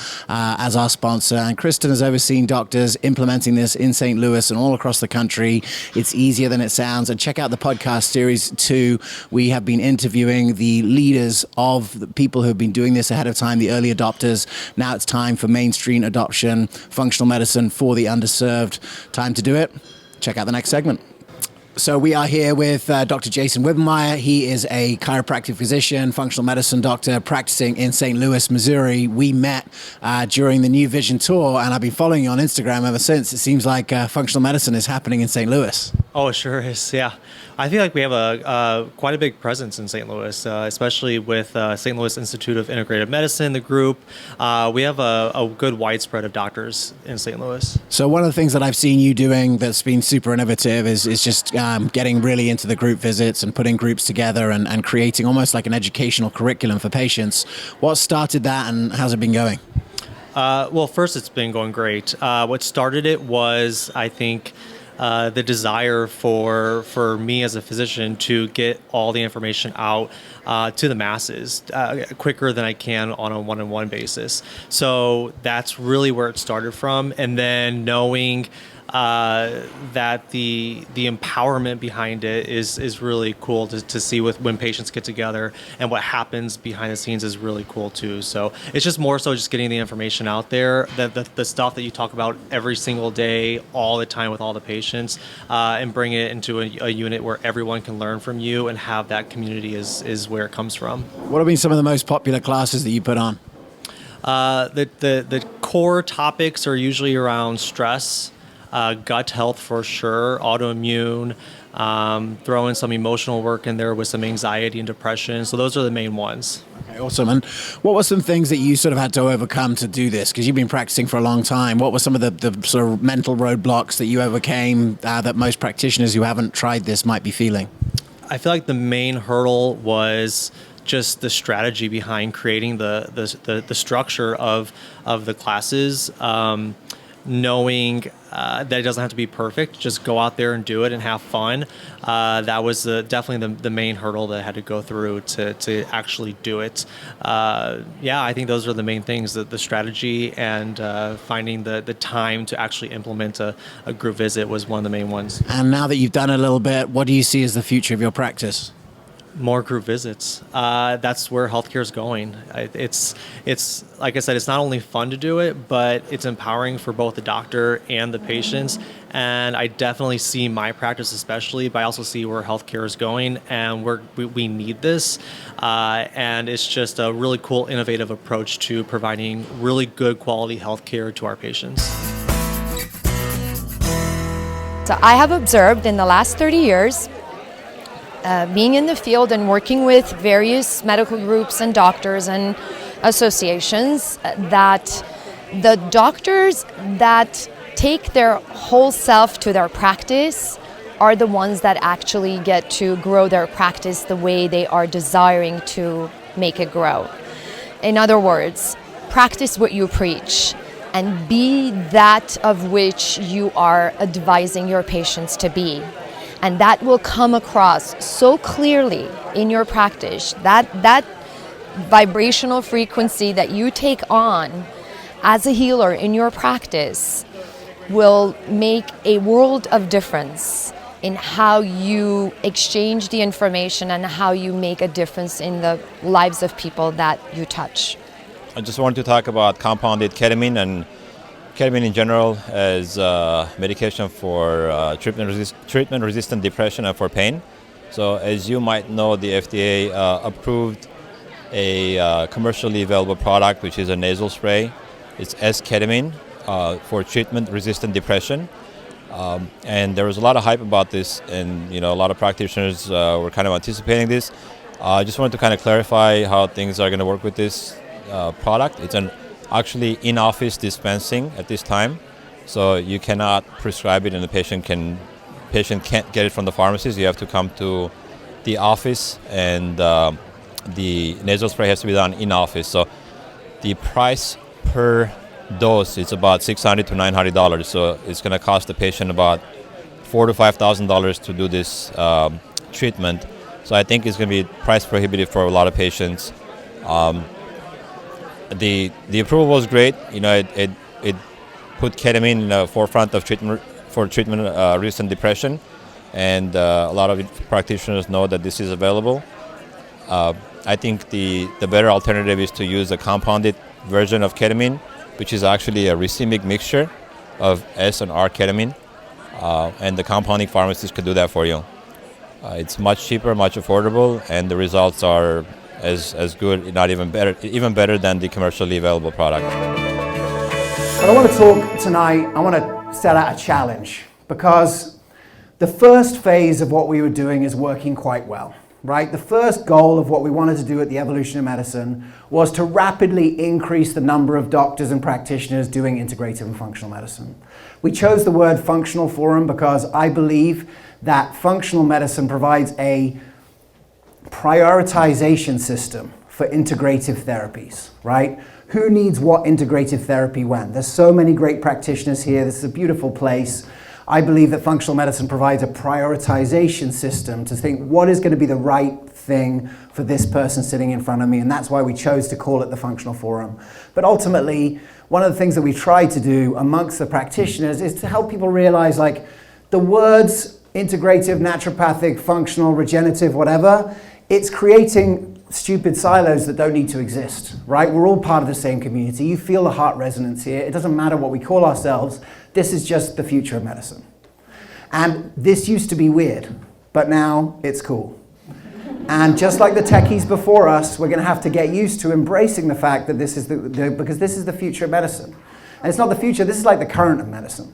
sponsor. And Kristin has overseen doctors implementing this in St. Louis and all across the country. It's easier than it sounds. And check out the podcast series too. We have been interviewing the leaders of the people who have been doing this ahead of time, the early adopters. Now it's time for mainstream adoption, functional medicine for the underserved. Time to do it. Check out the next segment. So we are here with Dr. Jason Wibbenmeyer. He is a chiropractic physician, functional medicine doctor practicing in St. Louis, Missouri. We met during the New Vision tour, and I've been following you on Instagram ever since. It seems like functional medicine is happening in St. Louis. Oh, it sure is, yeah. I feel like we have quite a big presence in St. Louis, especially with St. Louis Institute of Integrative Medicine, the group. We have a good widespread of doctors in St. Louis. So one of the things that I've seen you doing that's been super innovative is just getting really into the group visits and putting groups together and creating almost like an educational curriculum for patients. What started that and how's it been going? Well, first, it's been going great. What started it was, I think, the desire for me as a physician to get all the information out to the masses quicker than I can on a one-on-one basis. So that's really where it started from. And then knowing that the empowerment behind it is really cool to see when patients get together, and what happens behind the scenes is really cool too. So it's just more so just getting the information out there, the stuff that you talk about every single day, all the time with all the patients, and bring it into a unit where everyone can learn from you and have that community is where it comes from. What have been some of the most popular classes that you put on? The core topics are usually around stress, gut health for sure, autoimmune, throw in some emotional work in there with some anxiety and depression. So those are the main ones. Okay. Awesome. And what were some things that you sort of had to overcome to do this? Because you've been practicing for a long time. What were some of the sort of mental roadblocks that you overcame that most practitioners who haven't tried this might be feeling? I feel like the main hurdle was just the strategy behind creating the structure of the classes. Knowing that it doesn't have to be perfect, just go out there and do it and have fun. That was definitely the main hurdle that I had to go through to actually do it. I think those are the main things, the strategy and finding the time to actually implement a group visit was one of the main ones. And now that you've done a little bit, what do you see as the future of your practice? More group visits. That's where healthcare is going. It's like I said, it's not only fun to do it, but it's empowering for both the doctor and the patients. And I definitely see my practice especially, but I also see where healthcare is going, and we need this. And it's just a really cool, innovative approach to providing really good quality healthcare to our patients. So I have observed in the last 30 years, being in the field and working with various medical groups and doctors and associations, that the doctors that take their whole self to their practice are the ones that actually get to grow their practice the way they are desiring to make it grow. In other words, practice what you preach and be that of which you are advising your patients to be. And that will come across so clearly in your practice, that vibrational frequency that you take on as a healer in your practice will make a world of difference in how you exchange the information and how you make a difference in the lives of people that you touch. I just wanted to talk about compounded ketamine, and ketamine in general is medication for treatment-resistant depression and for pain. So as you might know, the FDA approved a commercially available product, which is a nasal spray. It's S-ketamine for treatment-resistant depression. And there was a lot of hype about this, and a lot of practitioners were kind of anticipating this. I just wanted to kind of clarify how things are going to work with this product. It's actually in-office dispensing at this time, so you cannot prescribe it, and the patient can't get it from the pharmacist. You have to come to the office, and the nasal spray has to be done in-office. So the price per dose is about $600 to $900. So it's going to cost the patient about $4,000 to $5,000 to do this treatment. So I think it's going to be price prohibitive for a lot of patients. The approval was great. It put ketamine in the forefront of treatment for treatment-resistant depression, and a lot of practitioners know that this is available. I think the better alternative is to use a compounded version of ketamine, which is actually a racemic mixture of S and R ketamine, and the compounding pharmacist could do that for you. It's much cheaper, much affordable, and the results are as good, not even better than the commercially available product. But I want to talk tonight, I want to set out a challenge, because the first phase of what we were doing is working quite well, right? The first goal of what we wanted to do at the Evolution of Medicine was to rapidly increase the number of doctors and practitioners doing integrative and functional medicine. We chose the word functional forum because I believe that functional medicine provides a prioritization system for integrative therapies, right? Who needs what integrative therapy when? There's so many great practitioners here. This is a beautiful place. I believe that functional medicine provides a prioritization system to think what is going to be the right thing for this person sitting in front of me, and that's why we chose to call it the Functional Forum. But ultimately, one of the things that we tried to do amongst the practitioners is to help people realize, like, the words integrative, naturopathic, functional, regenerative, whatever, it's creating stupid silos that don't need to exist, right? We're all part of the same community. You feel the heart resonance here. It doesn't matter what we call ourselves. This is just the future of medicine. And this used to be weird, but now it's cool. And just like the techies before us, we're going to have to get used to embracing the fact that this is because this is the future of medicine. And it's not the future, this is like the current of medicine.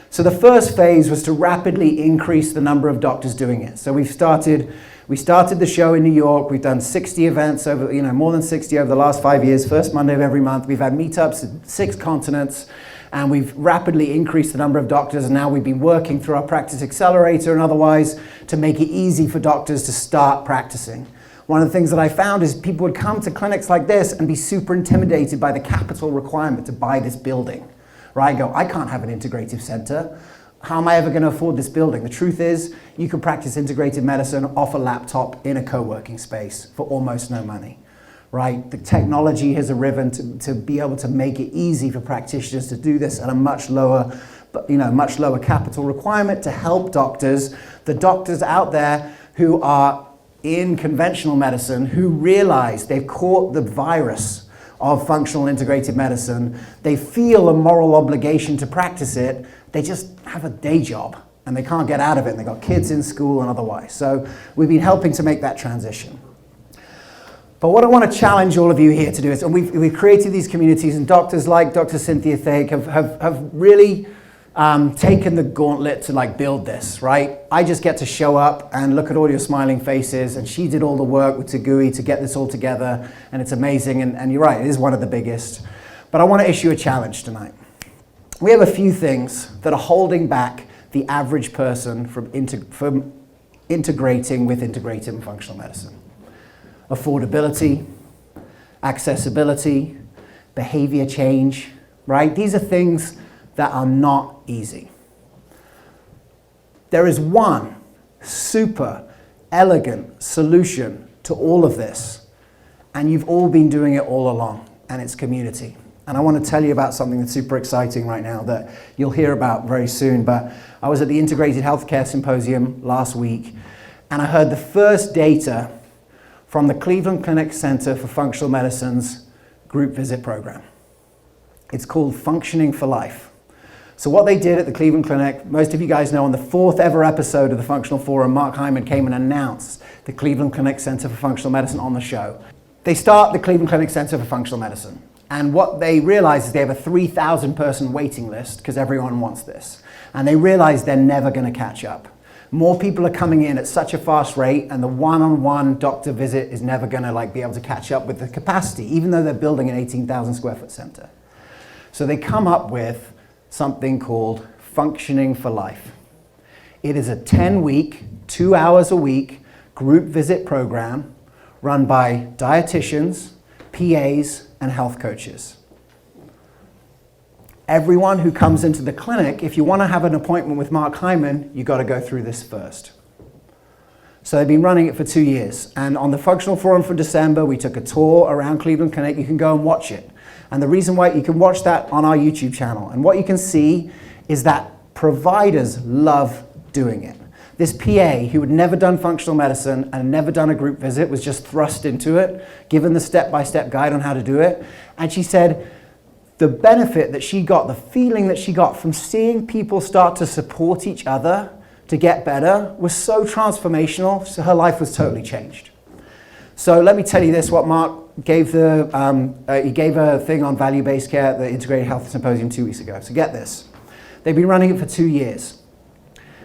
So the first phase was to rapidly increase the number of doctors doing it. So we've started We started the show in New York. We've done 60 events over, more than 60 over the last 5 years, first Monday of every month. We've had meetups in 6 continents, and we've rapidly increased the number of doctors, and now we've been working through our Practice Accelerator and otherwise to make it easy for doctors to start practicing. One of the things that I found is people would come to clinics like this and be super intimidated by the capital requirement to buy this building, right? Go, I can't have an integrative center. How am I ever going to afford this building? The truth is, you can practice integrative medicine off a laptop in a co-working space for almost no money, right? The technology has arisen to be able to make it easy for practitioners to do this at a much lower capital requirement to help doctors, the doctors out there who are in conventional medicine who realize they've caught the virus of functional integrative medicine. They feel a moral obligation to practice it. They just have a day job and they can't get out of it, and they've got kids in school and otherwise. So we've been helping to make that transition. But what I want to challenge all of you here to do is, and we've created these communities, and doctors like Dr. Cynthia Thake have really taken the gauntlet to build this, right? I just get to show up and look at all your smiling faces, and she did all the work with Tagui to get this all together, and it's amazing, and you're right, it is one of the biggest. But I want to issue a challenge tonight. We have a few things that are holding back the average person from integrating with integrative and functional medicine. Affordability, accessibility, behavior change, right? These are things that are not easy. There is one super elegant solution to all of this, and you've all been doing it all along, and it's community. And I want to tell you about something that's super exciting right now that you'll hear about very soon. But I was at the Integrated Healthcare Symposium last week, and I heard the first data from the Cleveland Clinic Center for Functional Medicine's group visit program. It's called Functioning for Life. So what they did at the Cleveland Clinic, most of you guys know, on the 4th ever episode of the Functional Forum, Mark Hyman came and announced the Cleveland Clinic Center for Functional Medicine on the show. They start the Cleveland Clinic Center for Functional Medicine. And what they realize is they have a 3,000 person waiting list because everyone wants this. And they realize they're never going to catch up. More people are coming in at such a fast rate, and the one-on-one doctor visit is never going to be able to catch up with the capacity, even though they're building an 18,000 square foot center. So they come up with something called Functioning for Life. It is a 10-week, 2 hours a week group visit program run by dietitians, PAs, and health coaches. Everyone who comes into the clinic, if you want to have an appointment with Mark Hyman, you've got to go through this first. So they've been running it for 2 years. And on the Functional Forum for December, we took a tour around Cleveland Clinic. You can go and watch it. And the reason why you can watch that on our YouTube channel. And what you can see is that providers love doing it. This PA, who had never done functional medicine and never done a group visit, was just thrust into it, given the step-by-step guide on how to do it. And she said the benefit that she got, the feeling that she got from seeing people start to support each other to get better was so transformational, so her life was totally changed. So let me tell you this, what Mark gave he gave a thing on value-based care at the Integrated Health Symposium 2 weeks ago. So get this. They've been running it for 2 years.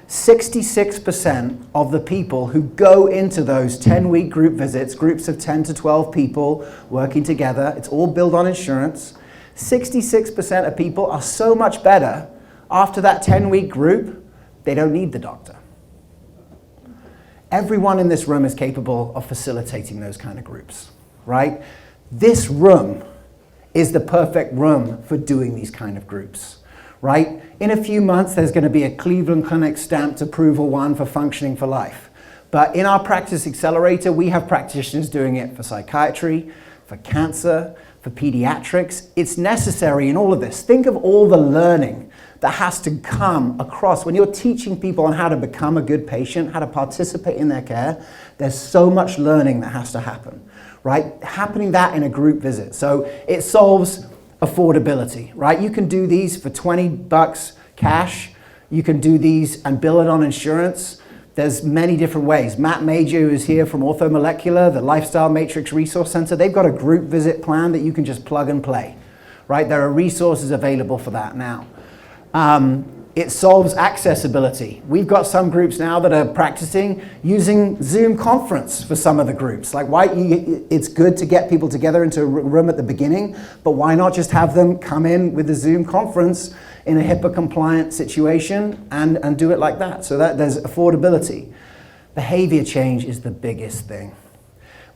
66% of the people who go into those 10-week group visits, groups of 10 to 12 people working together, it's all built on insurance, 66% of people are so much better after that 10-week group, they don't need the doctor. Everyone in this room is capable of facilitating those kind of groups, right? This room is the perfect room for doing these kind of groups, right? In a few months, there's going to be a Cleveland Clinic stamped approval one for Functioning for Life. But in our Practice Accelerator, we have practitioners doing it for psychiatry, for cancer, for pediatrics. It's necessary in all of this. Think of all the learning that has to come across. When you're teaching people on how to become a good patient, how to participate in their care, there's so much learning that has to happen, right? Happening that in a group visit. So it solves affordability, right? You can do these for $20 cash. You can do these and bill it on insurance. There's many different ways. Matt Major, who is here from Orthomolecular, the Lifestyle Matrix Resource Center, they've got a group visit plan that you can just plug and play, right? There are resources available for that now. it solves accessibility. We've got some groups now that are practicing using Zoom conference for some of the groups. Like it's good to get people together into a room at the beginning, but why not just have them come in with the Zoom conference in a HIPAA compliant situation and do it like that? So that there's affordability. Behavior change is the biggest thing.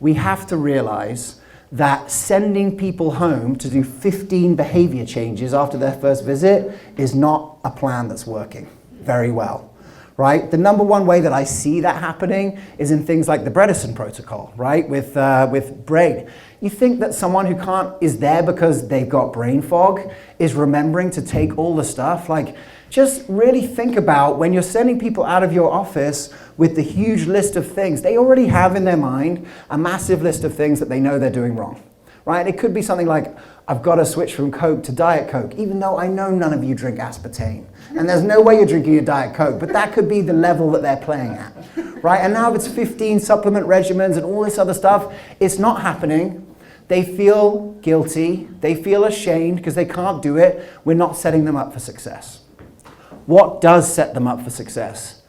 We have to realize that sending people home to do 15 behavior changes after their first visit is not a plan that's working very well, right? The number one way that I see that happening is in things like the Bredesen protocol, right? With brain. You think that someone who is there because they've got brain fog is remembering to take all the stuff? Like, just really think about when you're sending people out of your office with the huge list of things, they already have in their mind a massive list of things that they know they're doing wrong, right? It could be something like, I've got to switch from Coke to Diet Coke, even though I know none of you drink aspartame. And there's no way you're drinking your Diet Coke, but that could be the level that they're playing at, right? And now if it's 15 supplement regimens and all this other stuff, it's not happening. They feel guilty, they feel ashamed because they can't do it. We're not setting them up for success. What does set them up for success?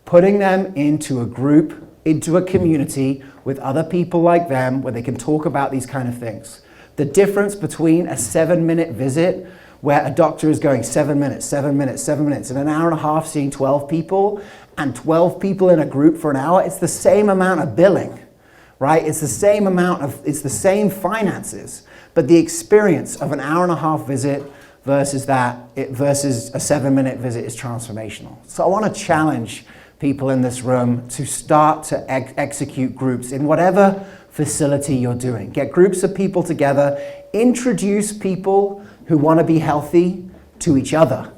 Putting them into a group, into a community with other people like them where they can talk about these kind of things. The difference between a 7-minute visit where a doctor is going 7 minutes, 7 minutes, 7 minutes, and an hour and a half seeing 12 people, and 12 people in a group for an hour, it's the same amount of billing, right? It's the same it's the same finances, but the experience of an hour and a half visit versus versus a 7-minute visit is transformational. So I want to challenge people in this room to start to execute groups in whatever facility you're doing. Get groups of people together, introduce people who want to be healthy to each other.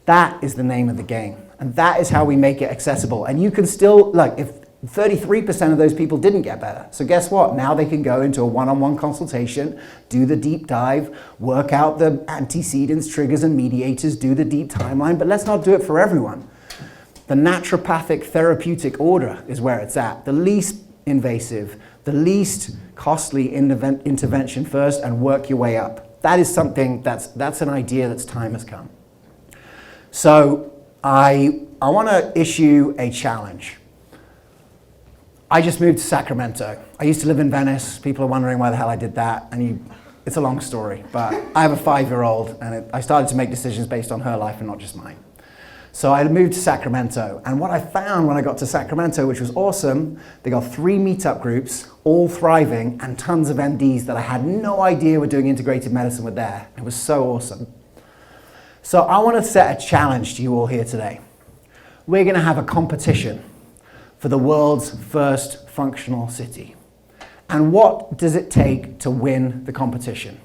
That is the name of the game. And that is how we make it accessible. And you can still, like, if 33% of those people didn't get better. So guess what? Now they can go into a one-on-one consultation, do the deep dive, work out the antecedents, triggers, and mediators, do the deep timeline, but let's not do it for everyone. The naturopathic therapeutic order is where it's at. The least invasive, the least costly intervention first, and work your way up. That is something that's an idea that's time has come. So I want to issue a challenge. I just moved to Sacramento. I used to live in Venice. People are wondering why the hell I did that. And it's a long story, but I have a 5-year-old, and I started to make decisions based on her life and not just mine. So I moved to Sacramento, and what I found when I got to Sacramento, which was awesome, they got 3 meetup groups, all thriving, and tons of MDs that I had no idea were doing integrative medicine were there. It was so awesome. So I want to set a challenge to you all here today. We're going to have a competition for the world's first functional city. And what does it take to win the competition?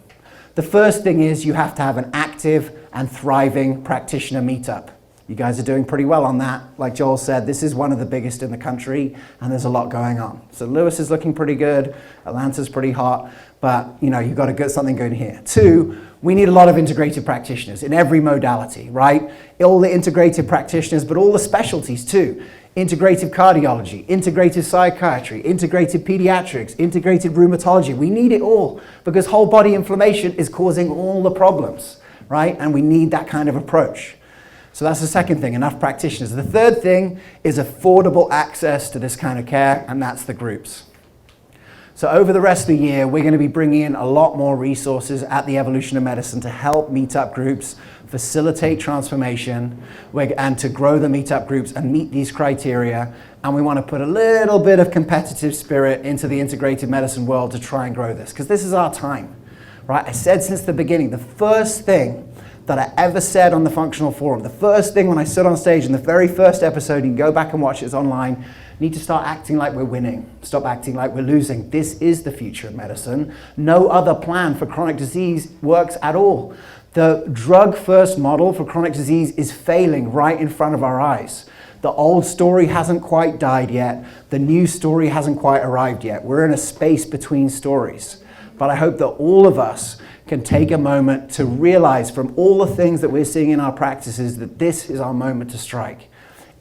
The first thing is you have to have an active and thriving practitioner meetup. You guys are doing pretty well on that. Like Joel said, this is one of the biggest in the country, and there's a lot going on. So Lewis is looking pretty good, Atlanta's pretty hot, but you've got to get something going here. 2, we need a lot of integrative practitioners in every modality, right? All the integrative practitioners, but all the specialties too. Integrative cardiology, integrative psychiatry, integrative pediatrics, integrative rheumatology. We need it all because whole body inflammation is causing all the problems, right? And we need that kind of approach. So that's the second thing, enough practitioners. The third thing is affordable access to this kind of care, and that's the groups. So over the rest of the year, we're going to be bringing in a lot more resources at the Evolution of Medicine to help meetup groups facilitate transformation and to grow the meetup groups and meet these criteria. And we want to put a little bit of competitive spirit into the integrative medicine world to try and grow this, because this is our time, right? I said since the beginning, the first thing that I ever said on the Functional Forum, the first thing when I stood on stage in the very first episode, you can go back and watch it, it's online, need to start acting like we're winning, stop acting like we're losing. This is the future of medicine. No other plan for chronic disease works at all. The drug-first model for chronic disease is failing right in front of our eyes. The old story hasn't quite died yet. The new story hasn't quite arrived yet. We're in a space between stories. But I hope that all of us can take a moment to realize from all the things that we're seeing in our practices that this is our moment to strike.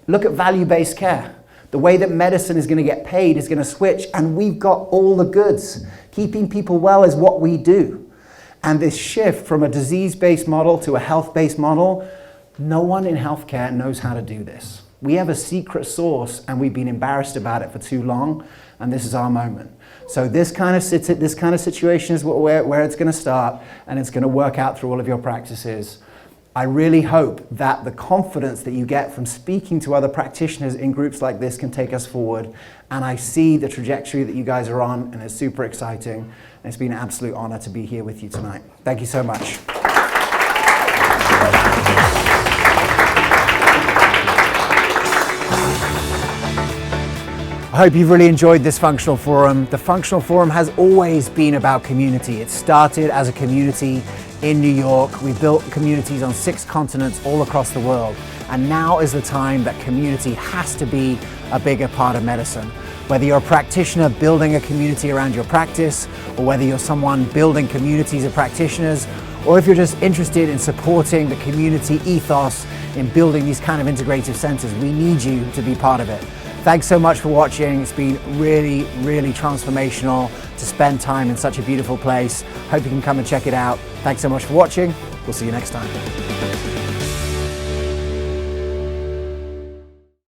Look at value-based care. The way that medicine is going to get paid is going to switch, and we've got all the goods. Keeping people well is what we do. And this shift from a disease-based model to a health-based model, no one in healthcare knows how to do this. We have a secret sauce and we've been embarrassed about it for too long, and this is our moment. So this kind of situation is where it's going to start, and it's going to work out through all of your practices. I really hope that the confidence that you get from speaking to other practitioners in groups like this can take us forward. And I see the trajectory that you guys are on, and it's super exciting. And it's been an absolute honor to be here with you tonight. Thank you so much. I hope you've really enjoyed this Functional Forum. The Functional Forum has always been about community. It started as a community in New York. We built communities on 6 continents all across the world. And now is the time that community has to be a bigger part of medicine. Whether you're a practitioner building a community around your practice, or whether you're someone building communities of practitioners, or if you're just interested in supporting the community ethos in building these kind of integrative centers, we need you to be part of it. Thanks so much for watching. It's been really, really transformational to spend time in such a beautiful place. Hope you can come and check it out. Thanks so much for watching. We'll see you next time.